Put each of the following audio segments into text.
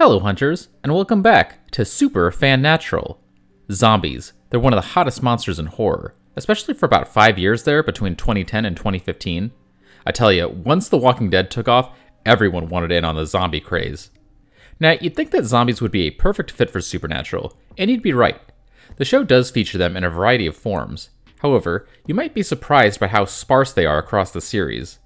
Hello hunters, and welcome back to Super Fan Natural. Zombies, they're one of the hottest monsters in horror, especially for about 5 years there between 2010 and 2015. I tell you, once The Walking Dead took off, everyone wanted in on the zombie craze. Now, you'd think that zombies would be a perfect fit for Supernatural, and you'd be right. The show does feature them in a variety of forms. However, you might be surprised by how sparse they are across the series.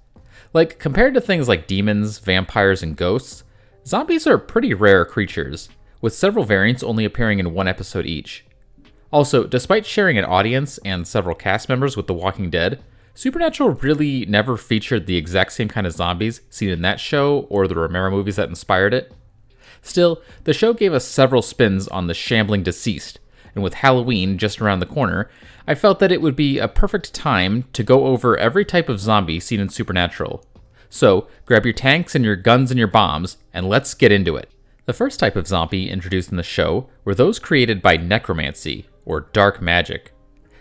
Like, compared to things like demons, vampires, and ghosts, zombies are pretty rare creatures, with several variants only appearing in one episode each. Also, despite sharing an audience and several cast members with The Walking Dead, Supernatural really never featured the exact same kind of zombies seen in that show or the Romero movies that inspired it. Still, the show gave us several spins on the shambling deceased, and with Halloween just around the corner, I felt that it would be a perfect time to go over every type of zombie seen in Supernatural. So, grab your tanks and your guns and your bombs, and let's get into it. The first type of zombie introduced in the show were those created by Necromancy, or dark magic.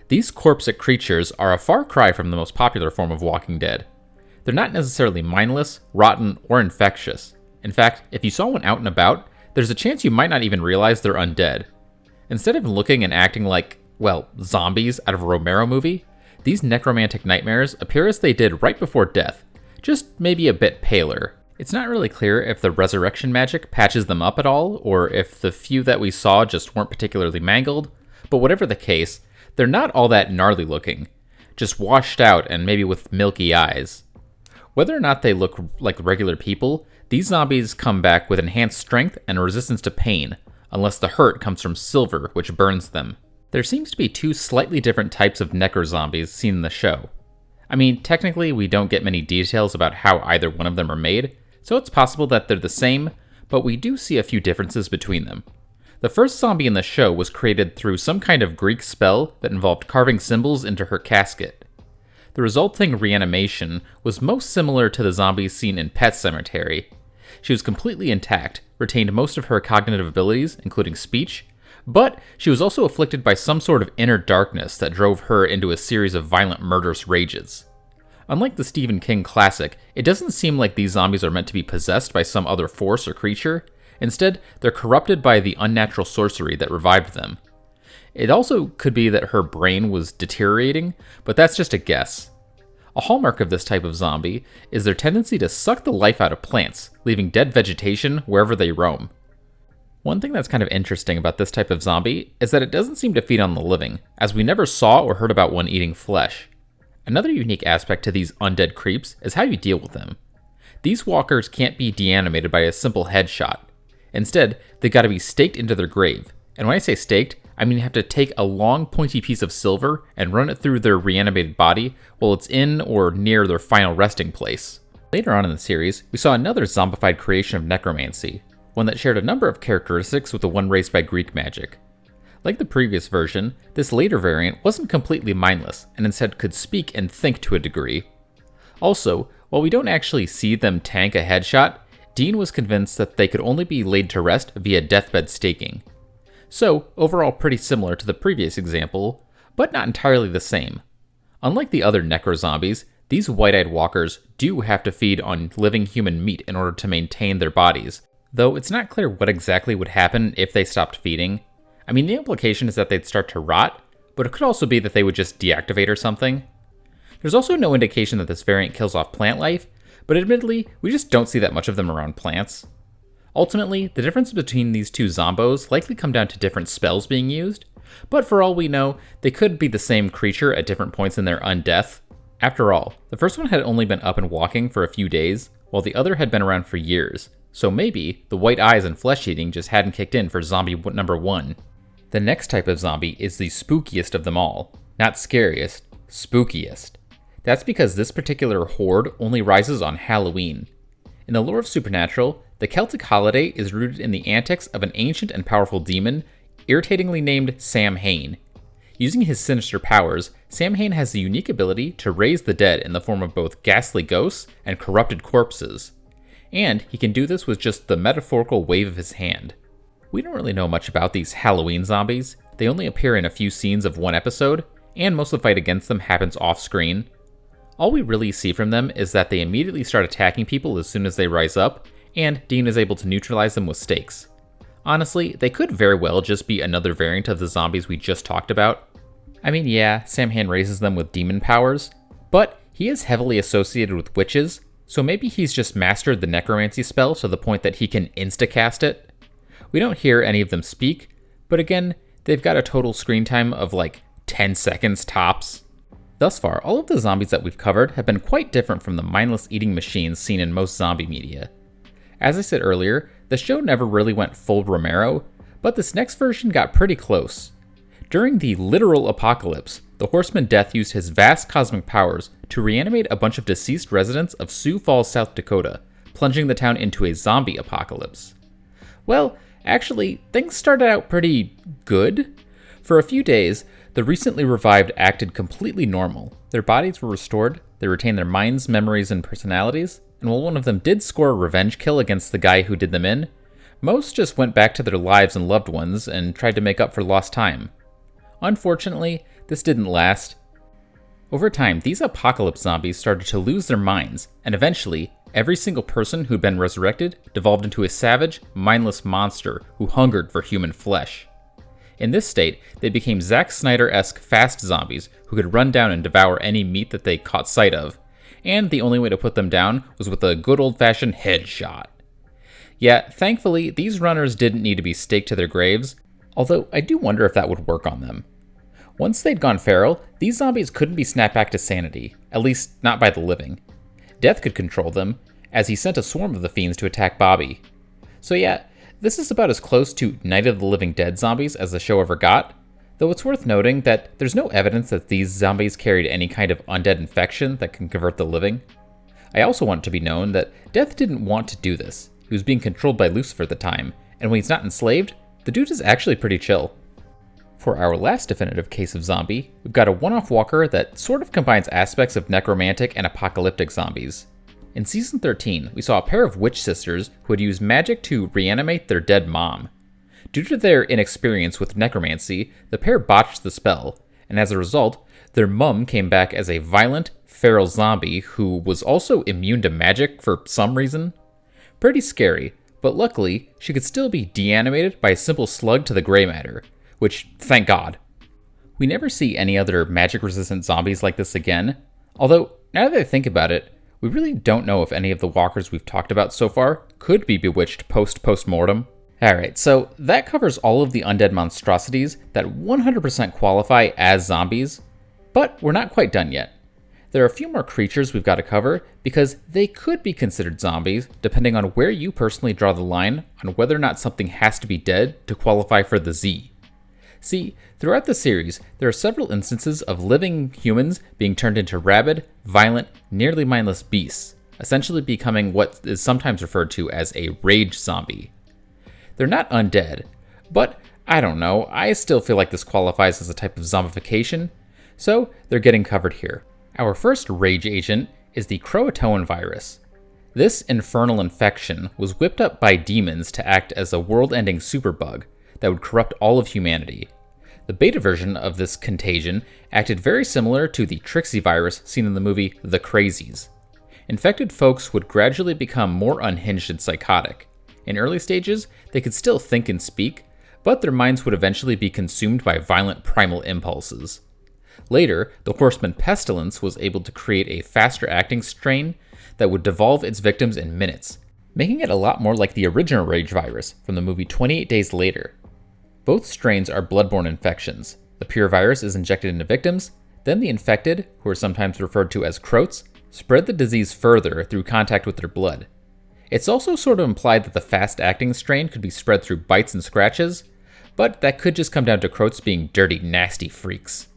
These corpseic creatures are a far cry from the most popular form of Walking Dead. They're not necessarily mindless, rotten, or infectious. In fact, if you saw one out and about, there's a chance you might not even realize they're undead. Instead of looking and acting like, well, zombies out of a Romero movie, these necromantic nightmares appear as they did right before death, just maybe a bit paler. It's not really clear if the resurrection magic patches them up at all, or if the few that we saw just weren't particularly mangled, but whatever the case, they're not all that gnarly looking, just washed out and maybe with milky eyes. Whether or not they look like regular people, these zombies come back with enhanced strength and resistance to pain, unless the hurt comes from silver, which burns them. There seems to be two slightly different types of necro-zombies seen in the show. I mean, technically we don't get many details about how either one of them are made, so it's possible that they're the same, but we do see a few differences between them. The first zombie in the show was created through some kind of Greek spell that involved carving symbols into her casket. The resulting reanimation was most similar to the zombies seen in Pet Sematary. She was completely intact, retained most of her cognitive abilities, including speech, but she was also afflicted by some sort of inner darkness that drove her into a series of violent murderous rages. Unlike the Stephen King classic, it doesn't seem like these zombies are meant to be possessed by some other force or creature. Instead, they're corrupted by the unnatural sorcery that revived them. It also could be that her brain was deteriorating, but that's just a guess. A hallmark of this type of zombie is their tendency to suck the life out of plants, leaving dead vegetation wherever they roam. One thing that's kind of interesting about this type of zombie is that it doesn't seem to feed on the living, as we never saw or heard about one eating flesh. Another unique aspect to these undead creeps is how you deal with them. These walkers can't be deanimated by a simple headshot. Instead, they gotta be staked into their grave. And when I say staked, I mean you have to take a long pointy piece of silver and run it through their reanimated body while it's in or near their final resting place. Later on in the series, we saw another zombified creation of necromancy, one that shared a number of characteristics with the one raised by Greek magic. Like the previous version, this later variant wasn't completely mindless, and instead could speak and think to a degree. Also, while we don't actually see them tank a headshot, Dean was convinced that they could only be laid to rest via deathbed staking. So, overall pretty similar to the previous example, but not entirely the same. Unlike the other necro-zombies, these white-eyed walkers do have to feed on living human meat in order to maintain their bodies, though it's not clear what exactly would happen if they stopped feeding. I mean, the implication is that they'd start to rot, but it could also be that they would just deactivate or something. There's also no indication that this variant kills off plant life, but admittedly, we just don't see that much of them around plants. Ultimately, the difference between these two zombos likely come down to different spells being used, but for all we know, they could be the same creature at different points in their undeath. After all, the first one had only been up and walking for a few days, while the other had been around for years. So maybe the white eyes and flesh eating just hadn't kicked in for zombie number 1. The next type of zombie is the spookiest of them all. Not scariest, spookiest. That's because this particular horde only rises on Halloween. In the lore of Supernatural, the Celtic holiday is rooted in the antics of an ancient and powerful demon, irritatingly named Sam Hayne. Using his sinister powers, Sam Hayne has the unique ability to raise the dead in the form of both ghastly ghosts and corrupted corpses. And he can do this with just the metaphorical wave of his hand. We don't really know much about these Halloween zombies. They only appear in a few scenes of one episode, and most of the fight against them happens off-screen. All we really see from them is that they immediately start attacking people as soon as they rise up, and Dean is able to neutralize them with stakes. Honestly, they could very well just be another variant of the zombies we just talked about. I mean, yeah, Sam Hain raises them with demon powers, but he is heavily associated with witches, so maybe he's just mastered the necromancy spell to the point that he can instacast it. We don't hear any of them speak, but again, they've got a total screen time of like 10 seconds tops. Thus far, all of the zombies that we've covered have been quite different from the mindless eating machines seen in most zombie media. As I said earlier, the show never really went full Romero, but this next version got pretty close. During the literal apocalypse, the Horseman Death used his vast cosmic powers to reanimate a bunch of deceased residents of Sioux Falls, South Dakota, plunging the town into a zombie apocalypse. Well, actually, things started out pretty good. For a few days, the recently revived acted completely normal. Their bodies were restored, they retained their minds, memories, and personalities, and while one of them did score a revenge kill against the guy who did them in, most just went back to their lives and loved ones and tried to make up for lost time. Unfortunately, this didn't last. Over time, these apocalypse zombies started to lose their minds, and eventually, every single person who'd been resurrected devolved into a savage, mindless monster who hungered for human flesh. In this state, they became Zack Snyder-esque fast zombies who could run down and devour any meat that they caught sight of, and the only way to put them down was with a good old-fashioned headshot. Yet, thankfully, these runners didn't need to be staked to their graves, although I do wonder if that would work on them. Once they'd gone feral, these zombies couldn't be snapped back to sanity, at least not by the living. Death could control them, as he sent a swarm of the fiends to attack Bobby. So yeah, this is about as close to Night of the Living Dead zombies as the show ever got, though it's worth noting that there's no evidence that these zombies carried any kind of undead infection that can convert the living. I also want it to be known that Death didn't want to do this. He was being controlled by Lucifer at the time, and when he's not enslaved, the dude is actually pretty chill. For our last definitive case of zombie, we've got a one-off walker that sort of combines aspects of necromantic and apocalyptic zombies. In Season 13, we saw a pair of witch sisters who had used magic to reanimate their dead mom. Due to their inexperience with necromancy, the pair botched the spell, and as a result, their mum came back as a violent, feral zombie who was also immune to magic for some reason. Pretty scary, but luckily, she could still be deanimated by a simple slug to the gray matter, which, thank God. We never see any other magic-resistant zombies like this again, although, now that I think about it, we really don't know if any of the walkers we've talked about so far could be bewitched post-mortem. Alright, so that covers all of the undead monstrosities that 100% qualify as zombies, but we're not quite done yet. There are a few more creatures we've got to cover because they could be considered zombies depending on where you personally draw the line on whether or not something has to be dead to qualify for the Z. See, throughout the series, there are several instances of living humans being turned into rabid, violent, nearly mindless beasts, essentially becoming what is sometimes referred to as a rage zombie. They're not undead, but I don't know, I still feel like this qualifies as a type of zombification, so they're getting covered here. Our first rage agent is the Croatoan virus. This infernal infection was whipped up by demons to act as a world-ending superbug that would corrupt all of humanity. The beta version of this contagion acted very similar to the Trixie virus seen in the movie The Crazies. Infected folks would gradually become more unhinged and psychotic. In early stages, they could still think and speak, but their minds would eventually be consumed by violent primal impulses. Later, the Horseman Pestilence was able to create a faster-acting strain that would devolve its victims in minutes, making it a lot more like the original Rage virus from the movie 28 Days Later. Both strains are bloodborne infections. The pure virus is injected into victims, then the infected, who are sometimes referred to as croats, spread the disease further through contact with their blood. It's also sort of implied that the fast-acting strain could be spread through bites and scratches, but that could just come down to croats being dirty, nasty freaks.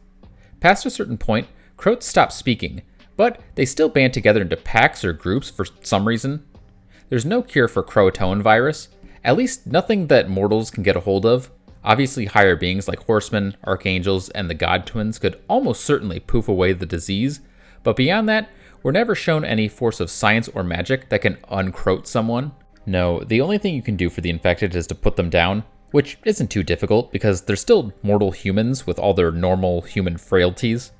Past a certain point, croats stop speaking, but they still band together into packs or groups for some reason. There's no cure for Croatoan virus, at least nothing that mortals can get a hold of. Obviously, higher beings like horsemen, archangels, and the god twins could almost certainly poof away the disease, but beyond that, we're never shown any force of science or magic that can uncroat someone. No, the only thing you can do for the infected is to put them down, which isn't too difficult because they're still mortal humans with all their normal human frailties.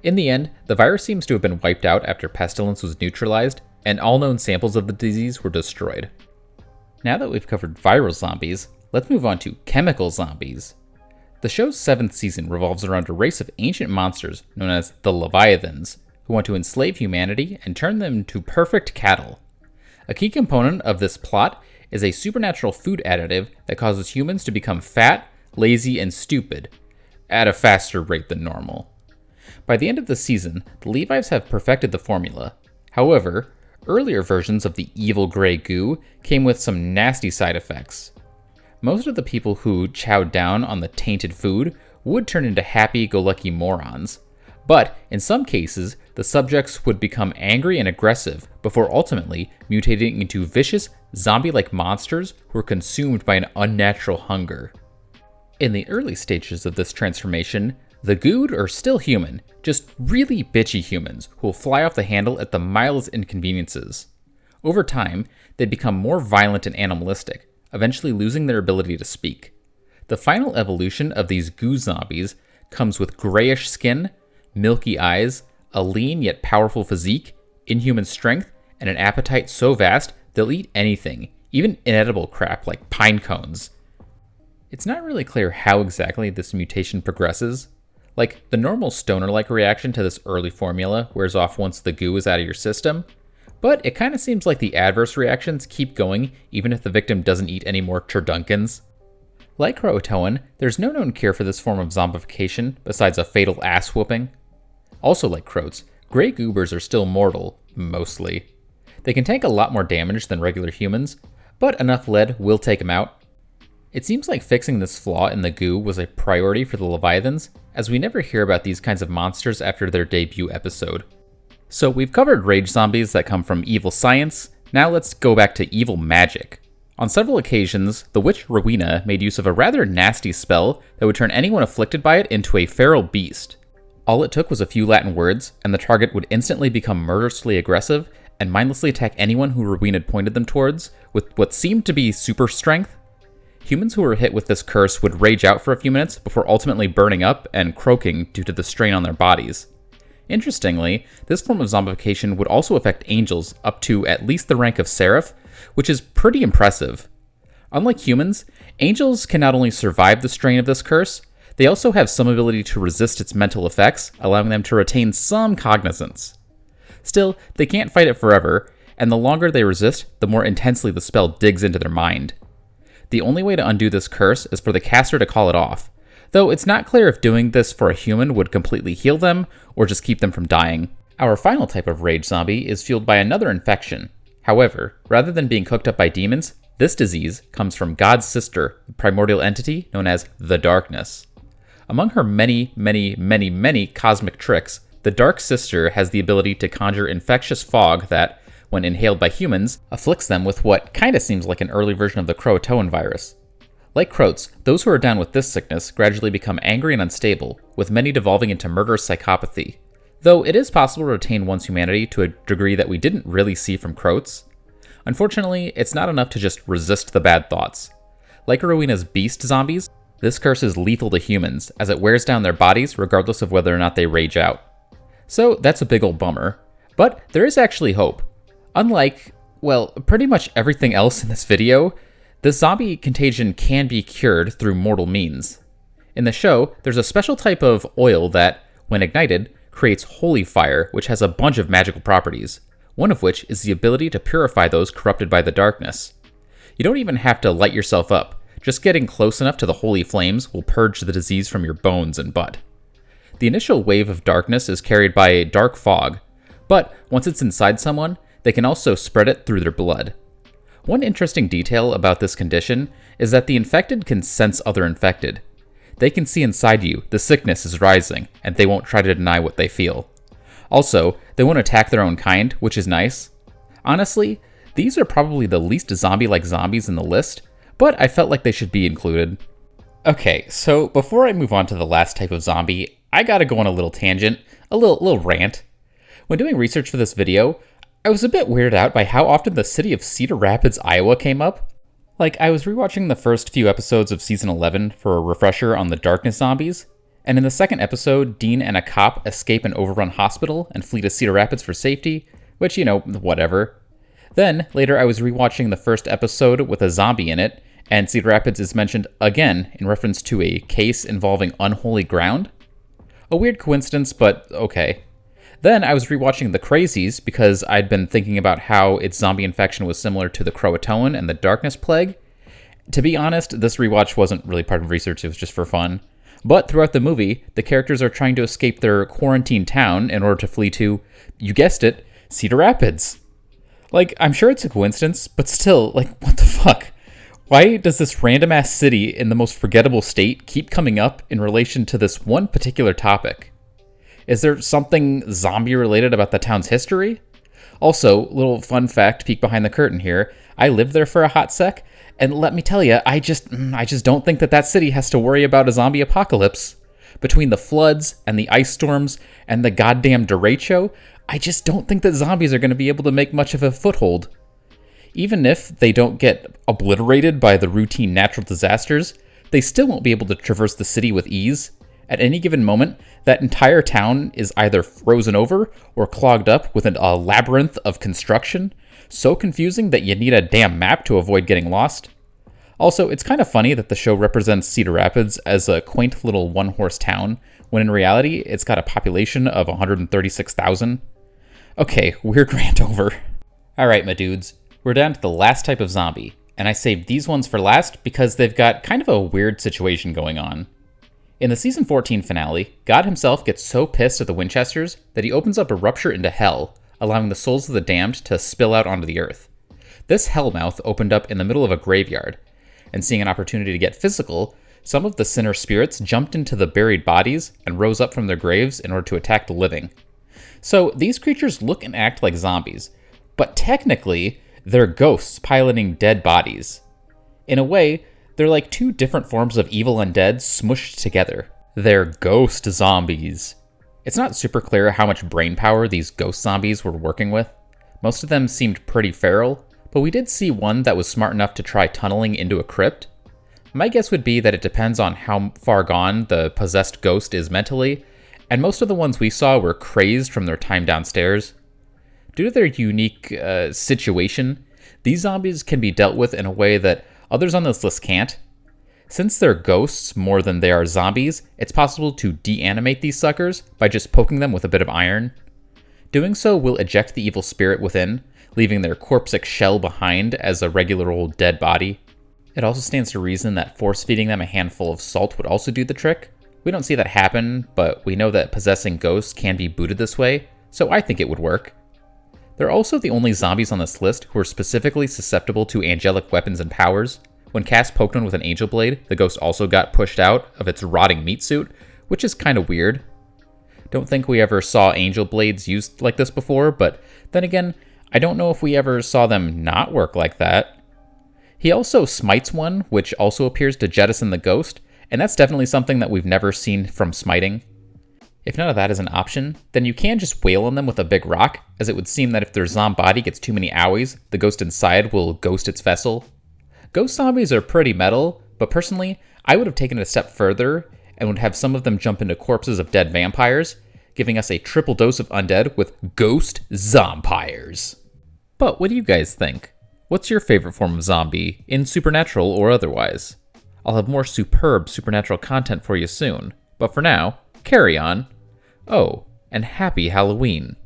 In the end, the virus seems to have been wiped out after Pestilence was neutralized, and all known samples of the disease were destroyed. Now that we've covered viral zombies, let's move on to chemical zombies. The show's 7th season revolves around a race of ancient monsters known as the Leviathans, who want to enslave humanity and turn them into perfect cattle. A key component of this plot is a supernatural food additive that causes humans to become fat, lazy, and stupid, at a faster rate than normal. By the end of the season, the Levites have perfected the formula. However, earlier versions of the evil gray goo came with some nasty side effects. Most of the people who chowed down on the tainted food would turn into happy-go-lucky morons, but in some cases, the subjects would become angry and aggressive before ultimately mutating into vicious, zombie-like monsters who were consumed by an unnatural hunger. In the early stages of this transformation, the Good are still human, just really bitchy humans who will fly off the handle at the mildest inconveniences. Over time, they become more violent and animalistic, eventually losing their ability to speak. The final evolution of these goo zombies comes with grayish skin, milky eyes, a lean yet powerful physique, inhuman strength, and an appetite so vast they'll eat anything, even inedible crap like pine cones. It's not really clear how exactly this mutation progresses. Like, the normal stoner-like reaction to this early formula wears off once the goo is out of your system, but it kind of seems like the adverse reactions keep going even if the victim doesn't eat any more turdunkins. Like Croatoan, there's no known cure for this form of zombification besides a fatal ass whooping. Also like Croats, gray goobers are still mortal, mostly. They can tank a lot more damage than regular humans, but enough lead will take them out. It seems like fixing this flaw in the goo was a priority for the Leviathans, as we never hear about these kinds of monsters after their debut episode. So we've covered rage zombies that come from evil science, now let's go back to evil magic. On several occasions, the witch Rowena made use of a rather nasty spell that would turn anyone afflicted by it into a feral beast. All it took was a few Latin words, and the target would instantly become murderously aggressive and mindlessly attack anyone who Rowena pointed them towards with what seemed to be super strength. Humans who were hit with this curse would rage out for a few minutes before ultimately burning up and croaking due to the strain on their bodies. Interestingly, this form of zombification would also affect angels up to at least the rank of seraph, which is pretty impressive. Unlike humans, angels can not only survive the strain of this curse, they also have some ability to resist its mental effects, allowing them to retain some cognizance. Still, they can't fight it forever, and the longer they resist, the more intensely the spell digs into their mind. The only way to undo this curse is for the caster to call it off, though it's not clear if doing this for a human would completely heal them or just keep them from dying. Our final type of rage zombie is fueled by another infection. However, rather than being cooked up by demons, this disease comes from God's sister, the primordial entity known as the Darkness. Among her many cosmic tricks, the Dark Sister has the ability to conjure infectious fog that, when inhaled by humans, afflicts them with what kinda seems like an early version of the Croatoan virus. Like Croats, those who are down with this sickness gradually become angry and unstable, with many devolving into murderous psychopathy. Though it is possible to retain one's humanity to a degree that we didn't really see from Croats. Unfortunately, it's not enough to just resist the bad thoughts. Like Rowena's beast zombies, this curse is lethal to humans, as it wears down their bodies regardless of whether or not they rage out. So that's a big old bummer. But there is actually hope. Unlike, well, pretty much everything else in this video, the zombie contagion can be cured through mortal means. In the show, there's a special type of oil that, when ignited, creates holy fire, which has a bunch of magical properties, one of which is the ability to purify those corrupted by the darkness. You don't even have to light yourself up, just getting close enough to the holy flames will purge the disease from your bones and butt. The initial wave of darkness is carried by a dark fog, but once it's inside someone, they can also spread it through their blood. One interesting detail about this condition is that the infected can sense other infected. They can see inside you the sickness is rising, and they won't try to deny what they feel. Also, they won't attack their own kind, which is nice. Honestly, these are probably the least zombie-like zombies in the list, but I felt like they should be included. Okay, so before I move on to the last type of zombie, I gotta go on a little tangent, a little rant. When doing research for this video, I was a bit weirded out by how often the city of Cedar Rapids, Iowa came up. Like, I was rewatching the first few episodes of Season 11 for a refresher on the Darkness zombies, and in the second episode, Dean and a cop escape an overrun hospital and flee to Cedar Rapids for safety, which, whatever. Then, later I was rewatching the first episode with a zombie in it, and Cedar Rapids is mentioned again in reference to a case involving unholy ground. A weird coincidence, but okay. Then I was rewatching The Crazies because I'd been thinking about how its zombie infection was similar to the Croatoan and the Darkness Plague. To be honest, this rewatch wasn't really part of research, it was just for fun. But throughout the movie, the characters are trying to escape their quarantine town in order to flee to, you guessed it, Cedar Rapids. Like, I'm sure it's a coincidence, but still, like, what the fuck? Why does this random-ass city in the most forgettable state keep coming up in relation to this one particular topic? Is there something zombie-related about the town's history? Also, little fun fact, peek behind the curtain here, I lived there for a hot sec, and let me tell you, I just don't think that city has to worry about a zombie apocalypse. Between the floods and the ice storms and the goddamn derecho, I just don't think that zombies are going to be able to make much of a foothold. Even if they don't get obliterated by the routine natural disasters, they still won't be able to traverse the city with ease. At any given moment, that entire town is either frozen over or clogged up with a labyrinth of construction, so confusing that you need a damn map to avoid getting lost. Also, it's kind of funny that the show represents Cedar Rapids as a quaint little one-horse town, when in reality, it's got a population of 136,000. Okay, weird rant over. Alright, my dudes, we're down to the last type of zombie, and I saved these ones for last because they've got kind of a weird situation going on. In the season 14 finale, God himself gets so pissed at the Winchesters that he opens up a rupture into hell, allowing the souls of the damned to spill out onto the earth. This hellmouth opened up in the middle of a graveyard, and seeing an opportunity to get physical, some of the sinner spirits jumped into the buried bodies and rose up from their graves in order to attack the living. So these creatures look and act like zombies, but technically, they're ghosts piloting dead bodies. In a way, they're like two different forms of evil undead smushed together. They're ghost zombies. It's not super clear how much brain power these ghost zombies were working with. Most of them seemed pretty feral, but we did see one that was smart enough to try tunneling into a crypt. My guess would be that it depends on how far gone the possessed ghost is mentally, and most of the ones we saw were crazed from their time downstairs. Due to their unique situation, these zombies can be dealt with in a way that others on this list can't. Since they're ghosts more than they are zombies, it's possible to deanimate these suckers by just poking them with a bit of iron. Doing so will eject the evil spirit within, leaving their corpseic shell behind as a regular old dead body. It also stands to reason that force-feeding them a handful of salt would also do the trick. We don't see that happen, but we know that possessing ghosts can be booted this way, so I think it would work. They're also the only zombies on this list who are specifically susceptible to angelic weapons and powers. When Cass poked one with an angel blade, the ghost also got pushed out of its rotting meat suit, which is kind of weird. Don't think we ever saw angel blades used like this before, but then again, I don't know if we ever saw them not work like that. He also smites one, which also appears to jettison the ghost, and that's definitely something that we've never seen from smiting. If none of that is an option, then you can just wail on them with a big rock, as it would seem that if their zomb body gets too many owies, the ghost inside will ghost its vessel. Ghost zombies are pretty metal, but personally, I would have taken it a step further and would have some of them jump into corpses of dead vampires, giving us a triple dose of undead with ghost zompires. But what do you guys think? What's your favorite form of zombie, in supernatural or otherwise? I'll have more superb supernatural content for you soon, but for now, carry on. Oh, and happy Halloween.